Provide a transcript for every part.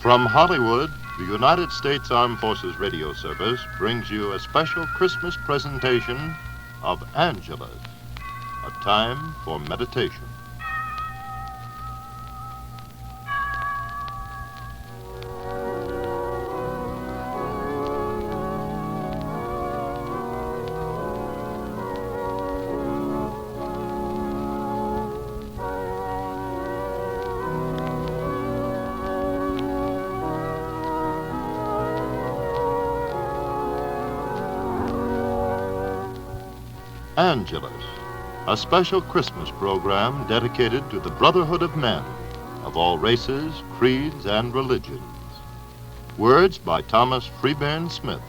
From Hollywood, the United States Armed Forces Radio Service brings you a special Christmas presentation of Angelus, a time for meditation. Angelus, a special Christmas program dedicated to the brotherhood of men of all races, creeds, and religions. Words by Thomas Freeburn Smith.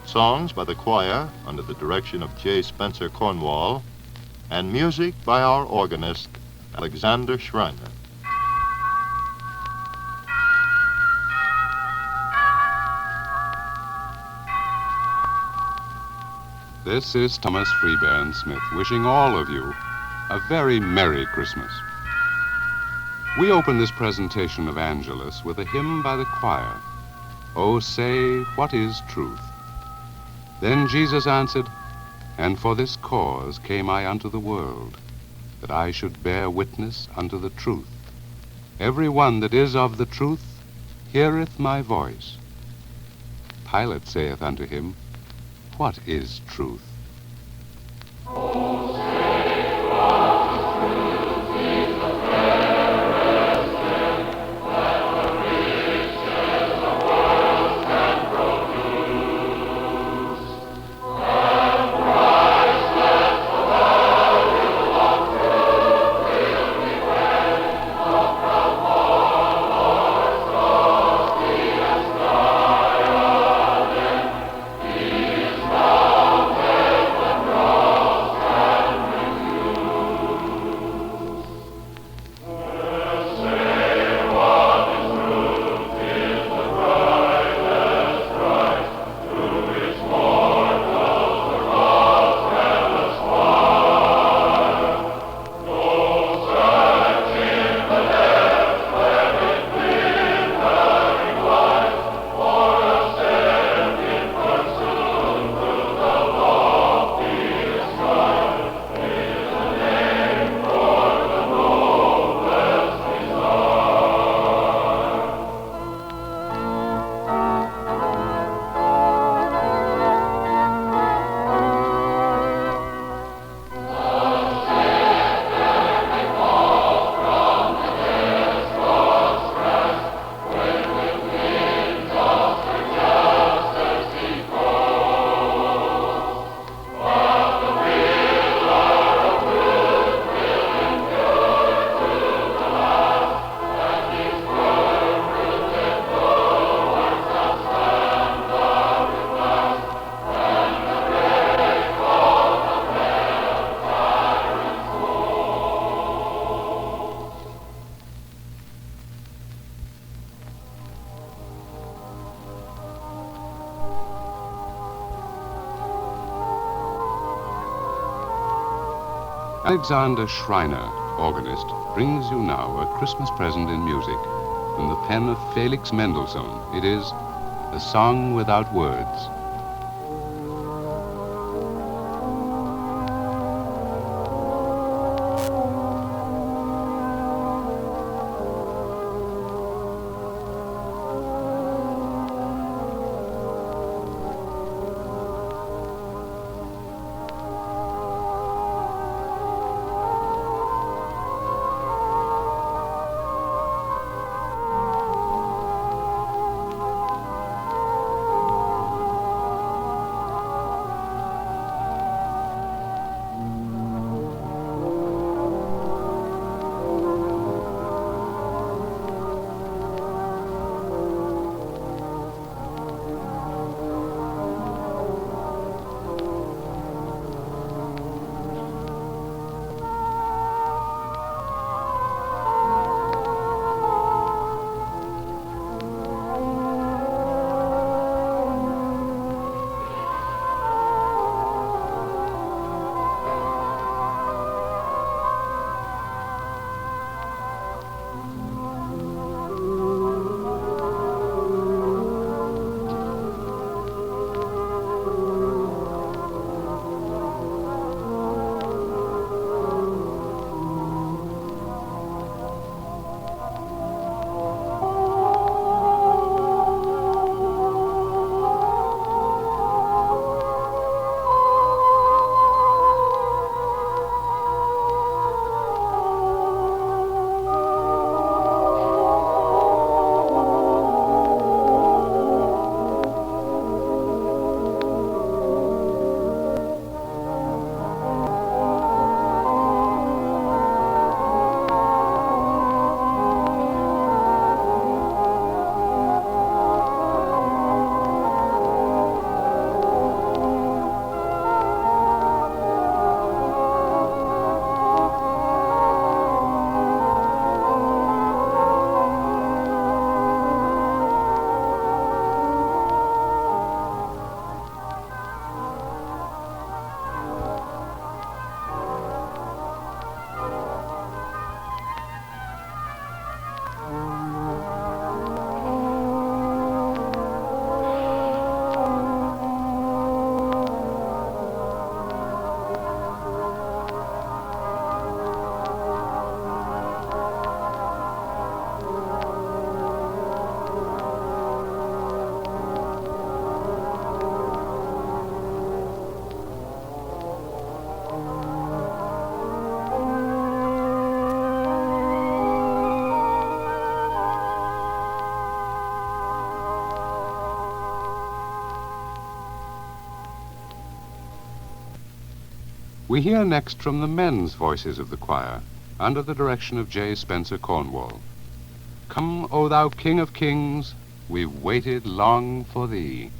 Songs by the choir under the direction of J. Spencer Cornwall, and music by our organist, Alexander Schreiner. This is Thomas Freeburn Smith wishing all of you a very Merry Christmas. We open this presentation of Angelus with a hymn by the choir, "Oh, say, what is truth?" Then Jesus answered, "And for this cause came I unto the world, that I should bear witness unto the truth. Every one that is of the truth heareth my voice." Pilate saith unto him, "What is truth?" Alexander Schreiner, organist, brings you now a Christmas present in music from the pen of Felix Mendelssohn. It is A Song Without Words. We hear next from the men's voices of the choir, under the direction of J. Spencer Cornwall. Come, O thou King of Kings, we've waited long for thee.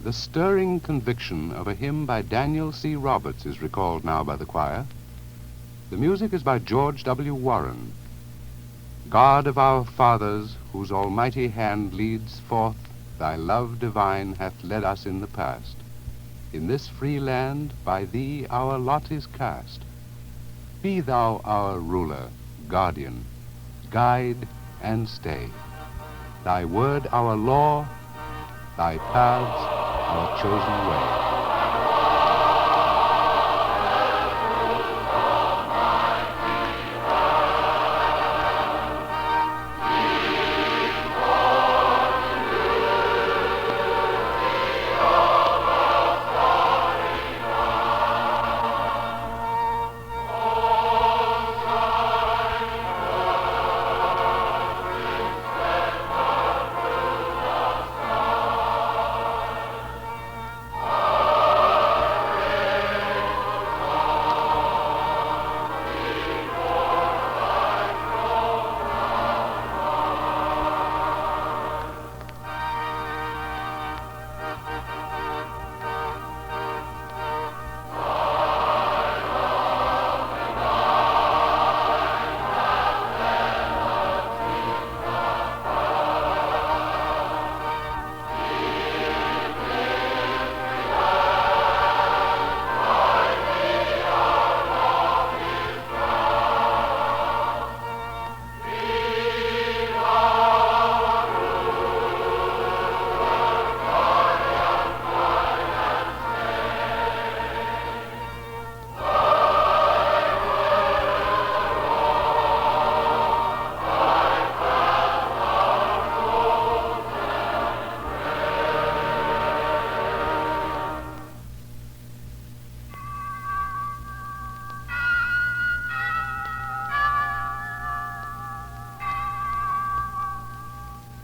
The stirring conviction of a hymn by Daniel C. Roberts is recalled now by the choir. The music is by George W. Warren. God of our fathers, whose almighty hand leads forth, thy love divine hath led us in the past. In this free land by thee our lot is cast. Be thou our ruler, guardian, guide and stay. Thy word our law, thy paths our chosen way.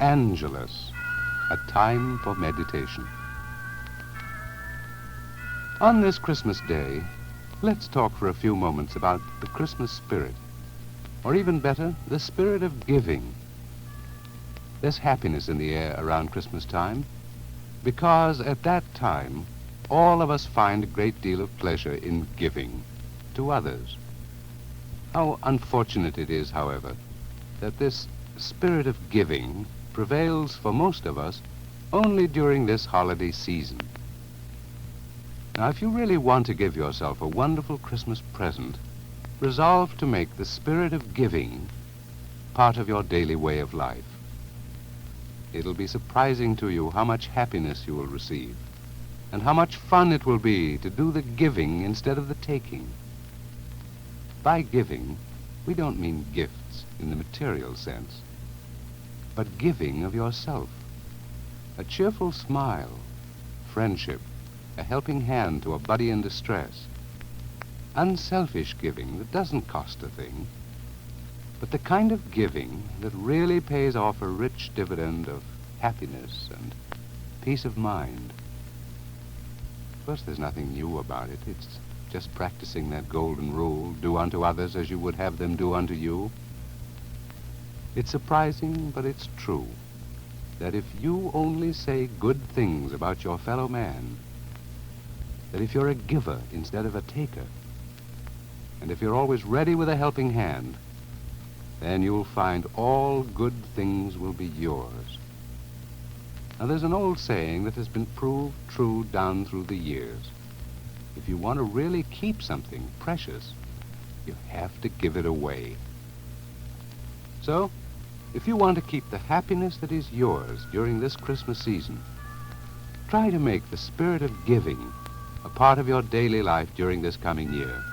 Angelus, a time for meditation. On this Christmas day, let's talk for a few moments about the Christmas spirit, or even better, the spirit of giving. There's happiness in the air around Christmas time, because at that time, all of us find a great deal of pleasure in giving to others. How unfortunate it is, however, that this spirit of giving prevails for most of us only during this holiday season. Now, if you really want to give yourself a wonderful Christmas present, resolve to make the spirit of giving part of your daily way of life. It'll be surprising to you how much happiness you will receive, and how much fun it will be to do the giving instead of the taking. By giving, we don't mean gifts in the material sense, but giving of yourself. A cheerful smile, friendship, a helping hand to a buddy in distress. Unselfish giving that doesn't cost a thing, but the kind of giving that really pays off a rich dividend of happiness and peace of mind. Of course, there's nothing new about it. It's just practicing that golden rule, do unto others as you would have them do unto you. It's surprising, but it's true, that if you only say good things about your fellow man, that if you're a giver instead of a taker, and if you're always ready with a helping hand, then you'll find all good things will be yours. Now, there's an old saying that has been proved true down through the years. If you want to really keep something precious, you have to give it away. So, if you want to keep the happiness that is yours during this Christmas season, try to make the spirit of giving a part of your daily life during this coming year.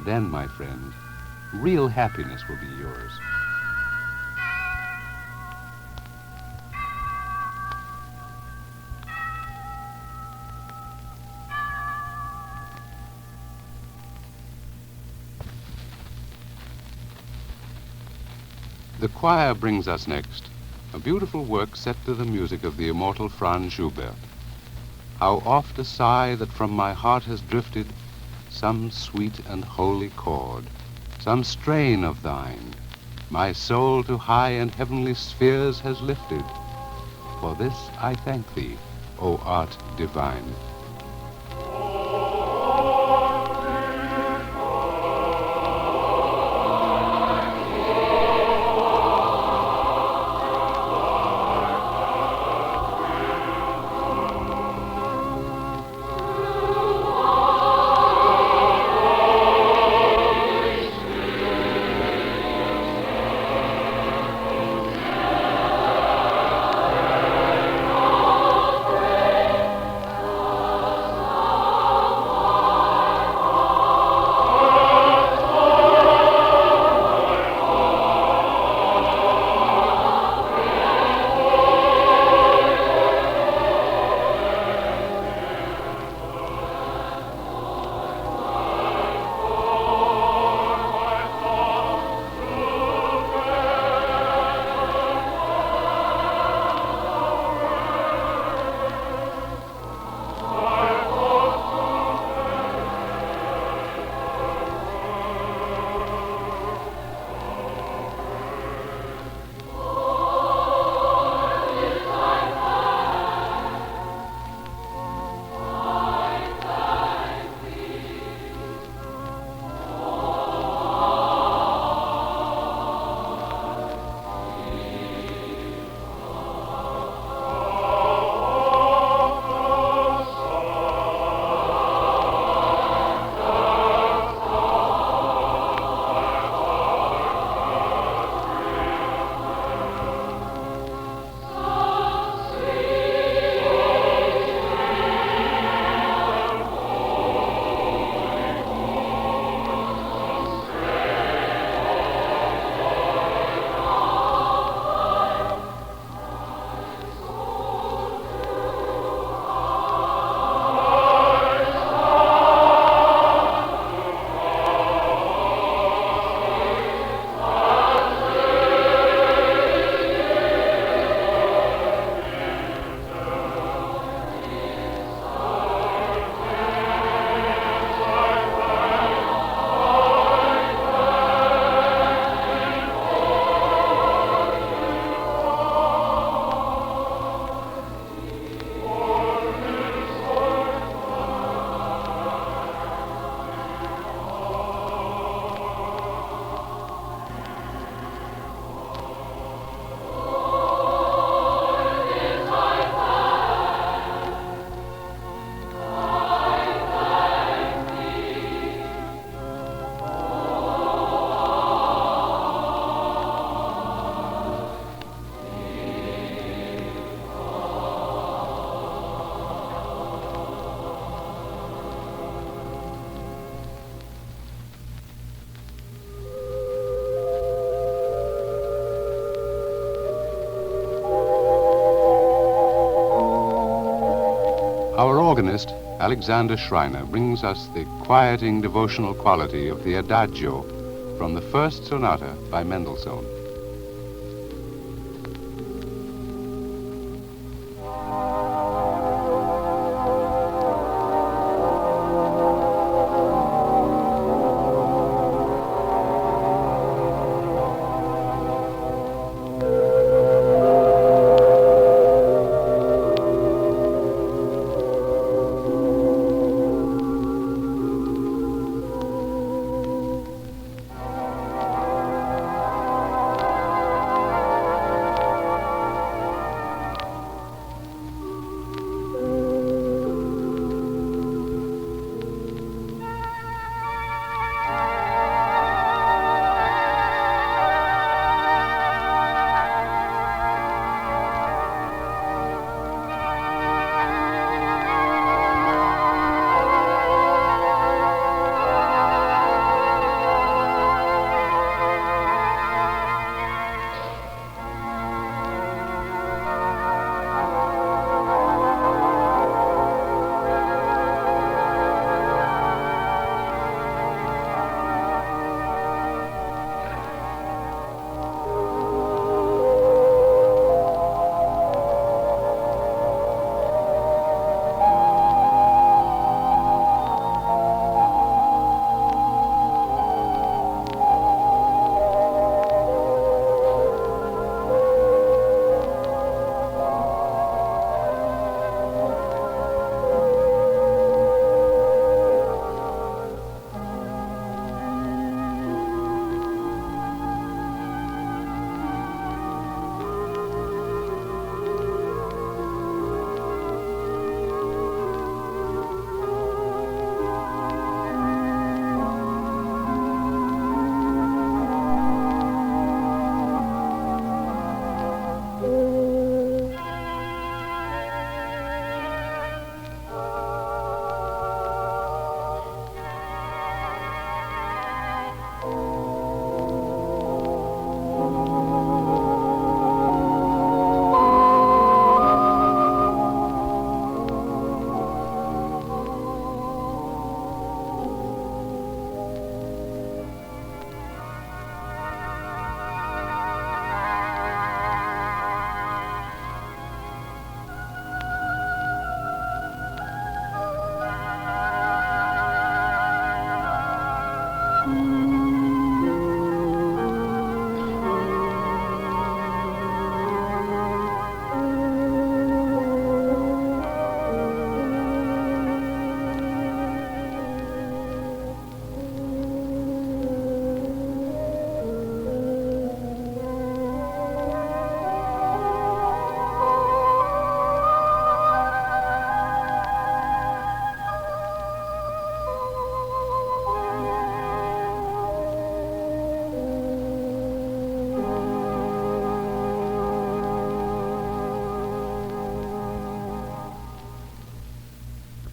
Then, my friends, real happiness will be yours. The choir brings us next a beautiful work set to the music of the immortal Franz Schubert. How oft a sigh that from my heart has drifted, some sweet and holy chord, some strain of thine, my soul to high and heavenly spheres has lifted. For this I thank thee, O art divine. Our organist, Alexander Schreiner, brings us the quieting devotional quality of the Adagio from the first sonata by Mendelssohn.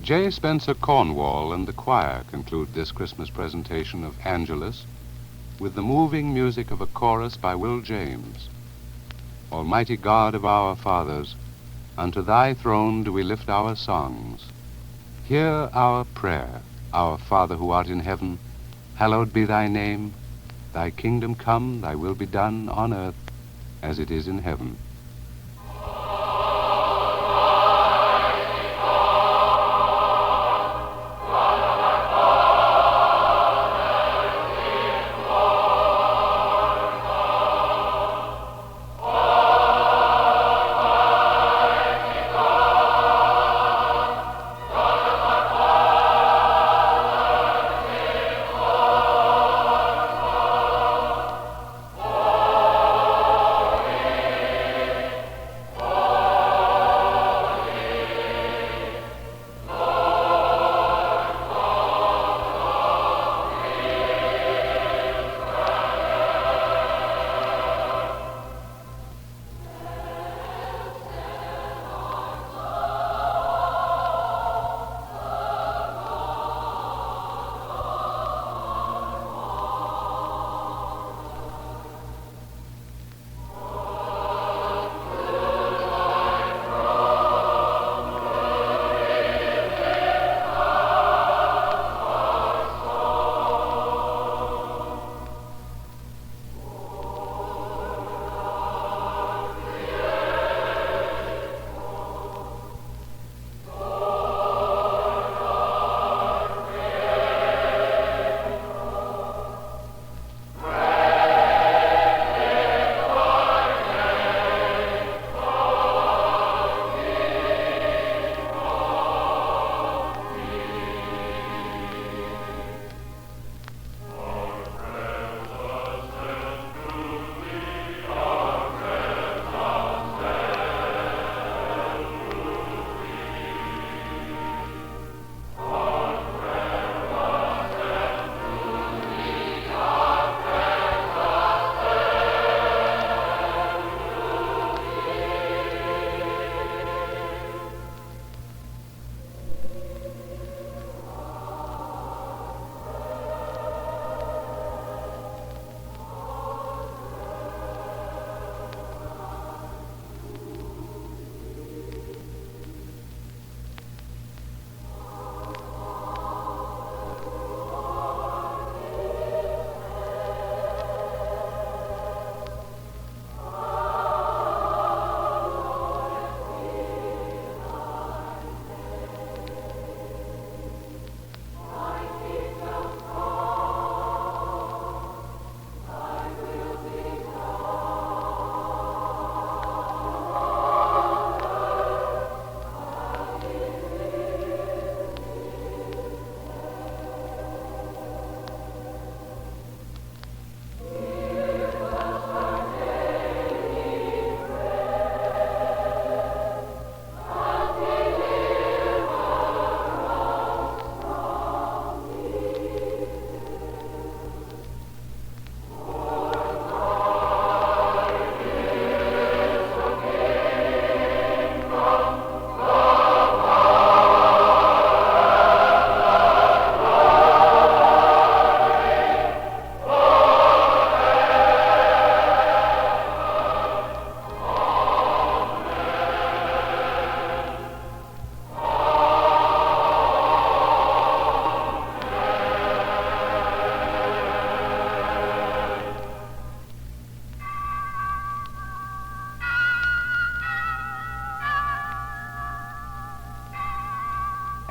J. Spencer Cornwall and the choir conclude this Christmas presentation of Angelus with the moving music of a chorus by Will James. Almighty God of our fathers, unto thy throne do we lift our songs. Hear our prayer, our Father who art in heaven, hallowed be thy name. Thy kingdom come, thy will be done on earth as it is in heaven.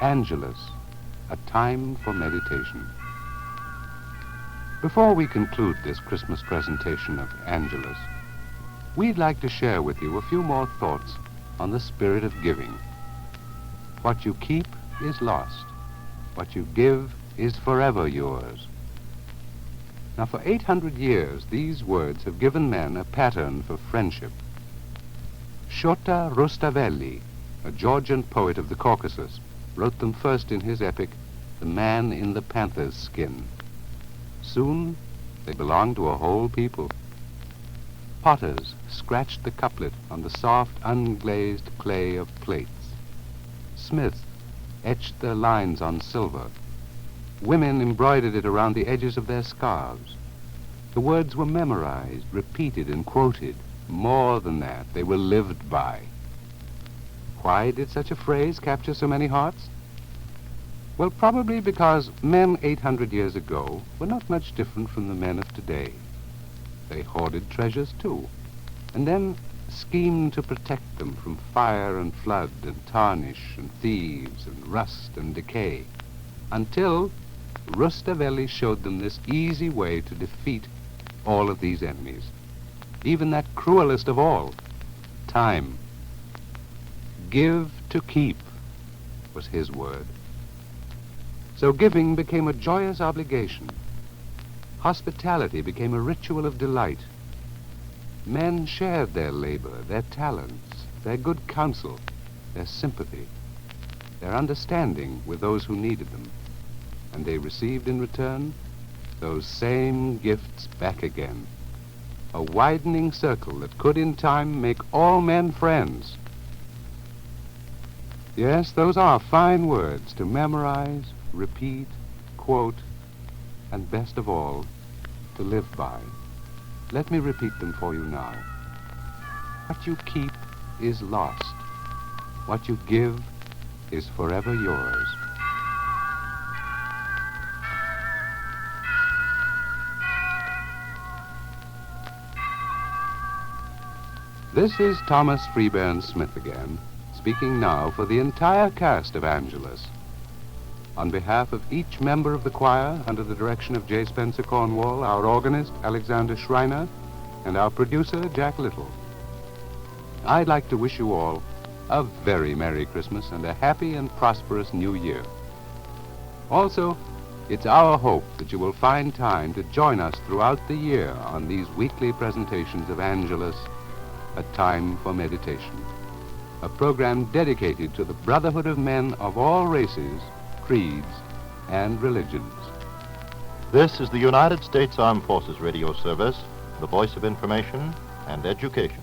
Angelus, a time for meditation. Before we conclude this Christmas presentation of Angelus, we'd like to share with you a few more thoughts on the spirit of giving. What you keep is lost. What you give is forever yours. Now, for 800 years, these words have given men a pattern for friendship. Shota Rustavelli, a Georgian poet of the Caucasus, wrote them first in his epic, The Man in the Panther's Skin. Soon, they belonged to a whole people. Potters scratched the couplet on the soft, unglazed clay of plates. Smiths etched their lines on silver. Women embroidered it around the edges of their scarves. The words were memorized, repeated, and quoted. More than that, they were lived by. Why did such a phrase capture so many hearts? Well, probably because men 800 years ago were not much different from the men of today. They hoarded treasures, too, and then schemed to protect them from fire and flood and tarnish and thieves and rust and decay, until Rustavelli showed them this easy way to defeat all of these enemies, even that cruelest of all, time. Give to keep was his word. So giving became a joyous obligation. Hospitality became a ritual of delight. Men shared their labor, their talents, their good counsel, their sympathy, their understanding with those who needed them, and they received in return those same gifts back again. A widening circle that could in time make all men friends. Yes, those are fine words to memorize, repeat, quote, and best of all, to live by. Let me repeat them for you now. What you keep is lost. What you give is forever yours. This is Thomas Freeburn Smith again, speaking now for the entire cast of Angelus. On behalf of each member of the choir, under the direction of J. Spencer Cornwall, our organist, Alexander Schreiner, and our producer, Jack Little, I'd like to wish you all a very Merry Christmas and a happy and prosperous New Year. Also, it's our hope that you will find time to join us throughout the year on these weekly presentations of Angelus, A Time for Meditation, a program dedicated to the brotherhood of men of all races, creeds, and religions. This is the United States Armed Forces Radio Service, the voice of information and education.